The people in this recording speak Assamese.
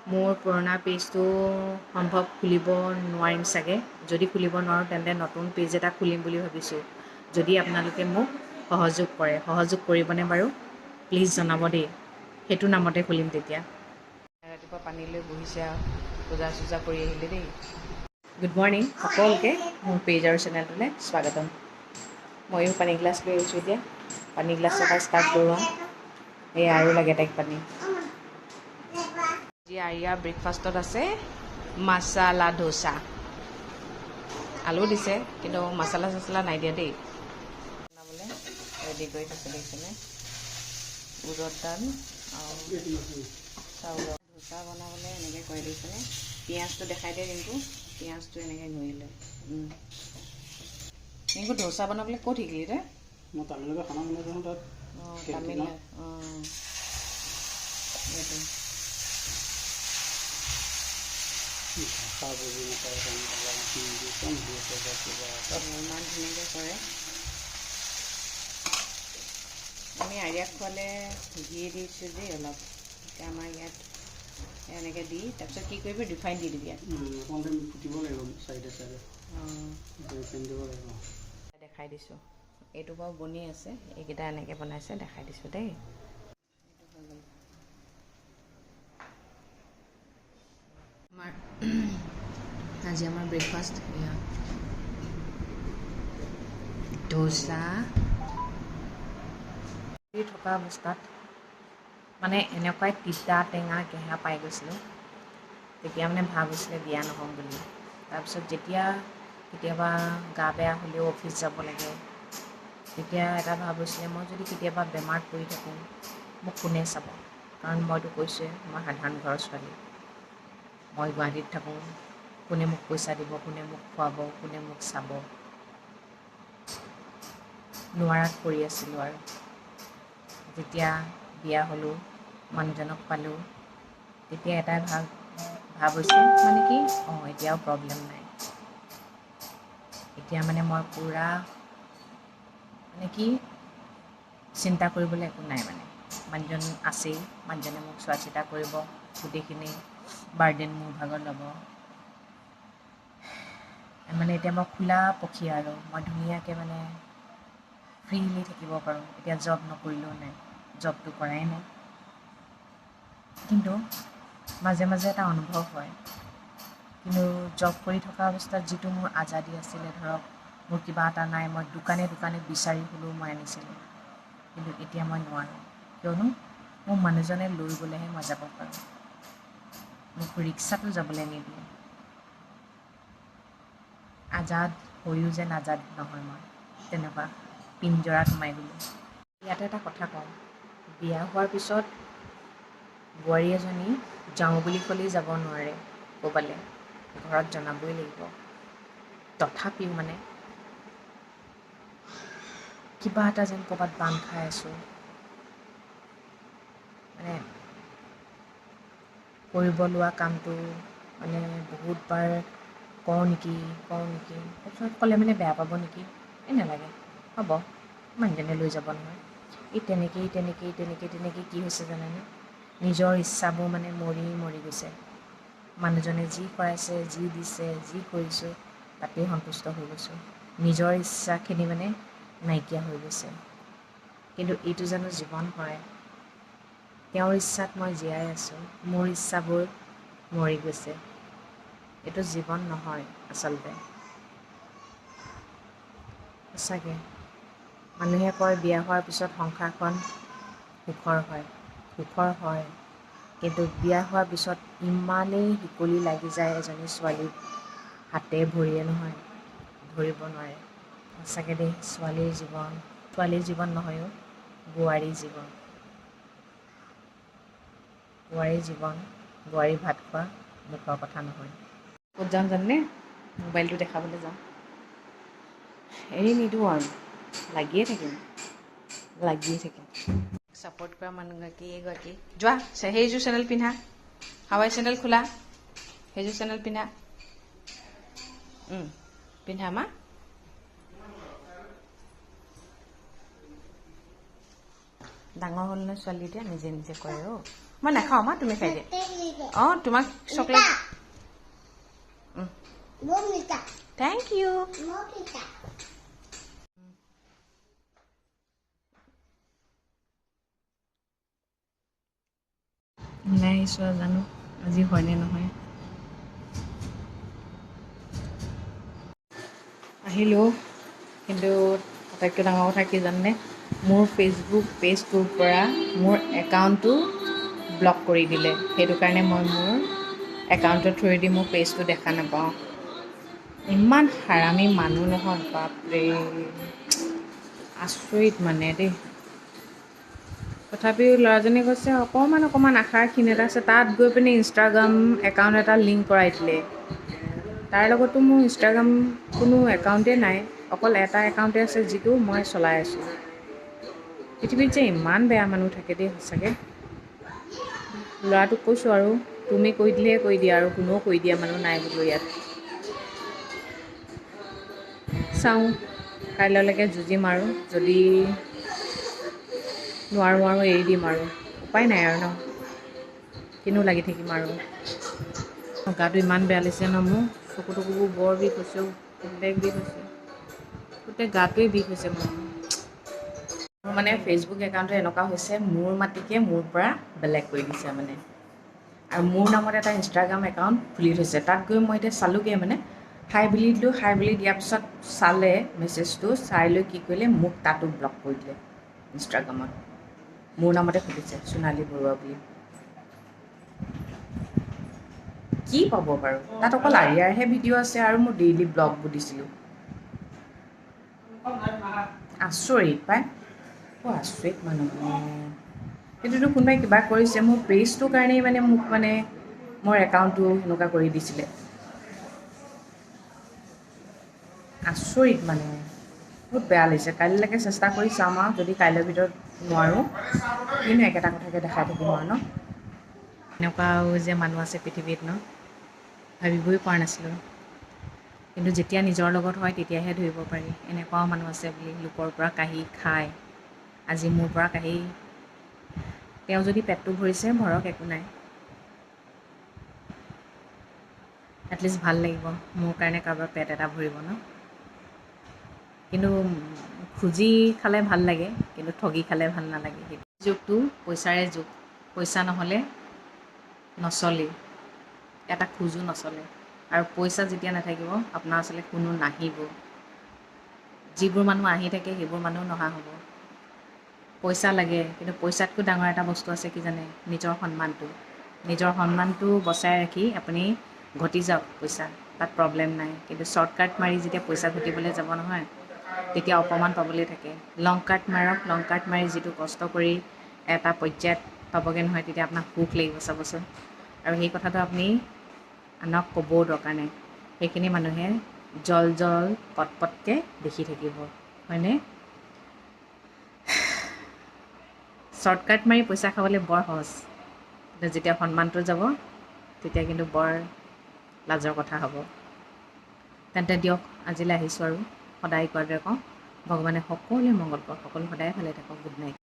মোৰ পুৰণা পেজটো সম্ভৱ খুলিব নোৱাৰিম চাগে। যদি খুলিব নোৱাৰোঁ তেন্তে নতুন পেজ এটা খুলিম বুলি ভাবিছোঁ। যদি আপোনালোকে মোক সহযোগ কৰিবনে বাৰু? প্লিজ জনাব দেই। সেইটো নামতে খুলিম তেতিয়া। ৰাতিপুৱা পানী লৈ বহিছে আৰু পূজা চূজা কৰি আহিলে দেই। গুড মৰ্ণিং সকলোকে মোৰ পেজ আৰু চেনেলটোলৈ স্বাগতম। ময়ো পানী গিলাচ লৈ আহিছোঁ এতিয়া। পানী গিলাচ থকা ষ্টাৰ্ট কৰোঁ এই আৰু লাগে তাইক পানী। আজি আৰিয়াৰ ব্ৰেকফাষ্টত আছে মাছালা ডোচা। আলু দিছে কিন্তু মছলা চছলা নাই দিয়া দেই। বনাবলৈ ৰেডি কৰি থৈছে দেখিছেনে? উৰদ দাল আৰু চাউলৰ ডোচা বনাবলৈ এনেকৈ কৰি দিছেনে? পিঁয়াজটো দেখাই দিয়ে কিন্তু পিঁয়াজটো এনেকৈ ঘূৰিলে। কিন্তু ডোচা বনাবলৈ ক'ত শিকিলি তই? মই তামিলনাডু খানা বনাইছোঁ তাত। অঁ তামিলনাডু এইটো ভাষা বুজি নাপায় ইমান ধুনীয়াকৈ কৰে। আমি আৰিয়াক খোৱালে ঘি দিছোঁ দেই অলপ। এতিয়া আমাৰ ইয়াত এনেকৈ দি তাৰপিছত কি কৰিবি? ৰিফাইন দি দিবি ইয়াত। অকণমান ফুটিব লাগিব চাইডে চাইডে। ৰিফাইন দিব লাগিব। দেখাই দিছোঁ। এইটো বাৰু বনি আছে, এইকেইটা এনেকৈ বনাইছে দেখাই দিছোঁ দেই। এইটো হৈ গ'ল আমাৰ আজি আমাৰ ব্ৰেকফাষ্ট এয়া ডোচা। থকা অৱস্থাত মানে এনেকুৱাই তিতা টেঙা কেঁহা পাই গৈছিলোঁ। তেতিয়া মানে ভাব হৈছিলে বিয়া নহ'ম বুলি। তাৰপিছত যেতিয়া কেতিয়াবা গা বেয়া হ'লেও অফিচ যাব লাগে, তেতিয়া এটা ভাব হৈছিলে মই যদি কেতিয়াবা বেমাৰত পৰি থাকোঁ মোক কোনে চাব? কাৰণ মইতো কৈছোঁৱে মই সাধাৰণ ঘৰৰ ছোৱালী। মই গুৱাহাটীত থাকোঁ। কোনে মোক পইচা দিব? কোনে মোক খুৱাব? কোনে মোক চাব? নোৱাৰাত পৰি আছিলোঁ আৰু যেতিয়া বিয়া হ'লোঁ, মানুহজনক পালোঁ, তেতিয়া এটাই ভাব হৈছে মানে কি এতিয়াও প্ৰব্লেম নাই। এতিয়া মানে মই পূৰা মানে কি চিন্তা কৰিবলৈ একো নাই মানে। মানুহজন আছেই, মানুহজনে মোক চোৱা চিতা কৰিব, গোটেইখিনি বাৰ্ডেন মোৰ ভাগত ল'ব। মানে এতিয়া মই খোলা পক্ষী আৰু মই ধুনীয়াকৈ মানে ফ্ৰীলি থাকিব পাৰোঁ। এতিয়া জব নকৰিলেও নাই, জবটো কৰাই নাই। কিন্তু মাজে মাজে এটা অনুভৱ হয়, কিন্তু জব কৰি থকা অৱস্থাত যিটো মোৰ আজাদী আছিলে, ধৰক মোৰ কিবা এটা নাই, মই দোকানে দোকানে বিচাৰি হ'লেও মই আনিছিলোঁ। কিন্তু এতিয়া মই নোৱাৰোঁ, কিয়নো মোৰ মানুহজনে লৈ গ'লেহে মই যাব পাৰোঁ। মোক ৰিক্সাতো যাবলৈ নিদিয়ে। আজাদ হৈও যেন আজাদ নহয় মই, তেনেকুৱা পিঞ্জৰাত সোমাই গ'লোঁ। ইয়াতে এটা কথা কওঁ, বিয়া হোৱাৰ পিছত বোৱাৰী এজনী যাওঁ বুলি ক'লেই যাব নোৱাৰে ক'ৰবালৈ, ঘৰত জনাবই লাগিব। তথাপিও মানে কিবা এটা যেন ক'ৰবাত বান্ধ খাই আছোঁ, মানে কৰিব লোৱা কামটো মানে বহুতবাৰ কওঁ নেকি তাৰপিছত ক'লে মানে বেয়া পাব নেকি, নালাগে হ'ব মানুহজনে লৈ যাব নহয়। এই তেনেকেই কি হৈছে জানেনে? নিজৰ ইচ্ছাবোৰ মানে মৰি গৈছে। মানুহজনে যি কৰাইছে, যি দিছে, যি কৰিছোঁ তাতেই সন্তুষ্ট হৈ গৈছোঁ। নিজৰ ইচ্ছাখিনি মানে নাইকিয়া হৈ গৈছে। কিন্তু এইটো জানো জীৱন হয়? তেওঁৰ ইচ্ছাত মই জীয়াই আছোঁ, মোৰ ইচ্ছাবোৰ মৰি গৈছে। এইটো জীৱন নহয় আচলতে। সঁচাকৈ মানুহে কয় বিয়া হোৱাৰ পিছত সংসাৰখন সুখৰ হয়, কিন্তু বিয়া হোৱাৰ পিছত ইমানেই শিকলি লাগি যায় এজনী ছোৱালীৰ হাতে ভৰিয়ে নহয়, ধৰিব নোৱাৰে। সঁচাকৈ দেই, ছোৱালীৰ জীৱন নহয়ও, বোৱাৰীৰ জীৱন। বোৱাৰী ভাত খোৱা মুখৰ কথা নহয়। ক'ত যাম জানেনে? মোবাইলটো দেখাবলৈ যাম। এৰি নিদিওঁ আৰু লাগিয়ে থাকিম। ছাপোৰ্ট কৰা মানুহগৰাকী এইগৰাকী, যোৱা সেইযোৰ চেণ্ডেল পিন্ধা, হাৱাই চেণ্ডেল খোলা, সেইযোৰ চেণ্ডেল পিন্ধা, পিন্ধা মা। ডাঙৰ হ'ল নহয় ছোৱালী, এতিয়া নিজে নিজে কৰে। মই নাখাওঁ মা তুমি খাই দিয়া অঁ তোমাক চকলেট থেংক ইউ ওলাই আহিছোঁ আৰু জানো আজি হয়নে নহয় আহিলোঁ কিন্তু আটাইতকৈ ডাঙৰ কথা কি জানেনে মোৰ ফেচবুক পেজটোৰ পৰা মোৰ একাউণ্টটো ব্লক কৰি দিলে সেইটো কাৰণে মই মোৰ একাউণ্টৰ থ্ৰুৱেদি মোৰ পেজটো দেখা নাপাওঁ ইমান হাৰামী মানুহ নহয় বাপৰে আচৰিত মানে দেই তথাপিও ল'ৰাজনে কৈছে অকণমান আশাৰ ক্ষীণ এটা আছে তাত গৈ পিনে ইনষ্টাগ্ৰাম একাউণ্ট এটা লিংক কৰাই দিলে তাৰ লগতো মোৰ ইনষ্টাগ্ৰাম কোনো একাউণ্টেই নাই অকল এটা একাউণ্টে আছে যিটো মই চলাই আছোঁ পৃথিৱীত যে ইমান বেয়া মানুহ থাকে দেই সঁচাকৈ ল'ৰাটোক কৈছোঁ আৰু তুমি কৈ দিলেহে কৈ দিয়া আৰু কোনেও কৈ দিয়া মানুহ নাই বোলো ইয়াত চাওঁ কাইলৈলৈকে যুঁজিম আৰু যদি নোৱাৰোঁ এৰি দিম আৰু উপায় নাই আৰু ন কিনো লাগি থাকিম আৰু গাটো ইমান বেয়া লাগিছে ন মোৰ চকু টকুবোৰ বৰ বিষ হৈছে গোটেই বিষ হৈছে গোটেই গাটোৱে বিষ হৈছে মোৰ মানে ফেচবুক একাউণ্টটো এনেকুৱা হৈছে মোৰ মাটিকে মোৰ পৰা বেলেগ কৰি দিছে মানে আৰু মোৰ নামত এটা ইনষ্টাগ্ৰাম একাউণ্ট খুলি থৈছে তাত গৈ মই এতিয়া চালোঁগৈ মানে হাই বুলি দিলোঁ হাই বুলি দিয়াৰ পিছত চালে মেছেজটো চাই লৈ কি কৰিলে মোক তাতো ব্লক কৰি দিলে ইনষ্টাগ্ৰামত মোৰ নামতে খুলিছে সোণালী বৰুৱা বুলি কি পাব বাৰু তাত অকল আৰিয়াৰহে ভিডিঅ' আছে আৰু মোৰ ডেইলি ব্লগবোৰ দিছিলোঁ আচৰিত পাই আচৰিত মানুহ সেইটোতো কোনোবাই কিবা কৰিছে মোৰ পেজটোৰ কাৰণেই মানে মোক মানে মোৰ একাউণ্টটো সেনেকুৱা কৰি দিছিলে আচৰিত মানে বহুত বেয়া লাগিছে কাইলৈকে চেষ্টা কৰি চাম আৰু যদি কাইলৈৰ ভিতৰত নোৱাৰোঁ কিন্তু একেটা কথাকে দেখাই থাকিম আৰু ন এনেকুৱাও যে মানুহ আছে পৃথিৱীত ন ভাবিবই পৰা নাছিলোঁ কিন্তু যেতিয়া নিজৰ লগত হয় তেতিয়াহে ধৰিব পাৰি এনেকুৱাও মানুহ আছে বুলি লোকৰ পৰা কাঢ়ি খায় আজি মোৰ পৰা কাঢ়ি তেওঁ যদি পেটটো ভৰিছে ভৰক একো নাই এটলিষ্ট ভাল লাগিব মোৰ কাৰণে কাৰোবাৰ পেট এটা ভৰিব ন কিন্তু খুজি খালে ভাল লাগে কিন্তু ঠগি খালে ভাল নালাগে সেইটো যুগটো পইচাৰে যুগ পইচা নহ'লে নচলেই এটা খোজো নচলে আৰু পইচা যেতিয়া নাথাকিব আপোনাৰ ওচৰলৈ কোনো নাহিব যিবোৰ মানুহ আহি থাকে সেইবোৰ মানুহ নহা হ'ব পইচা লাগে কিন্তু পইচাতকৈ ডাঙৰ এটা বস্তু আছে কি জানে নিজৰ সন্মানটো বচাই ৰাখি আপুনি ঘটি যাওক পইচা তাত প্ৰব্লেম নাই কিন্তু শ্বৰ্টকাট মাৰি যেতিয়া পইচা ঘটিবলৈ যাব নহয় তেতিয়া অপমান পাবলৈ থাকে লং কাট মাৰক লং কাট মাৰি যিটো কষ্ট কৰি এটা পৰ্যায়ত পাবগৈ নহয় তেতিয়া আপোনাক সুখ লাগিব চাবচোন আৰু সেই কথাটো আপুনি আনক ক'বও দৰকাৰ নাই সেইখিনি মানুহে জল পটকৈ দেখি থাকিব হয়নে শ্বৰ্টকাট মাৰি পইচা খাবলৈ বৰ সহজ কিন্তু যেতিয়া সন্মানটো যাব তেতিয়া কিন্তু বৰ লাজৰ কথা হ'ব তেন্তে দিয়ক আজিলৈ আহিছোঁ আৰু সদায় কোৱাৰ দৰে কওঁ ভগৱানে সকলোৱে মংগল কৰক সকলো সদায় ভালে থাকক গুড নাইট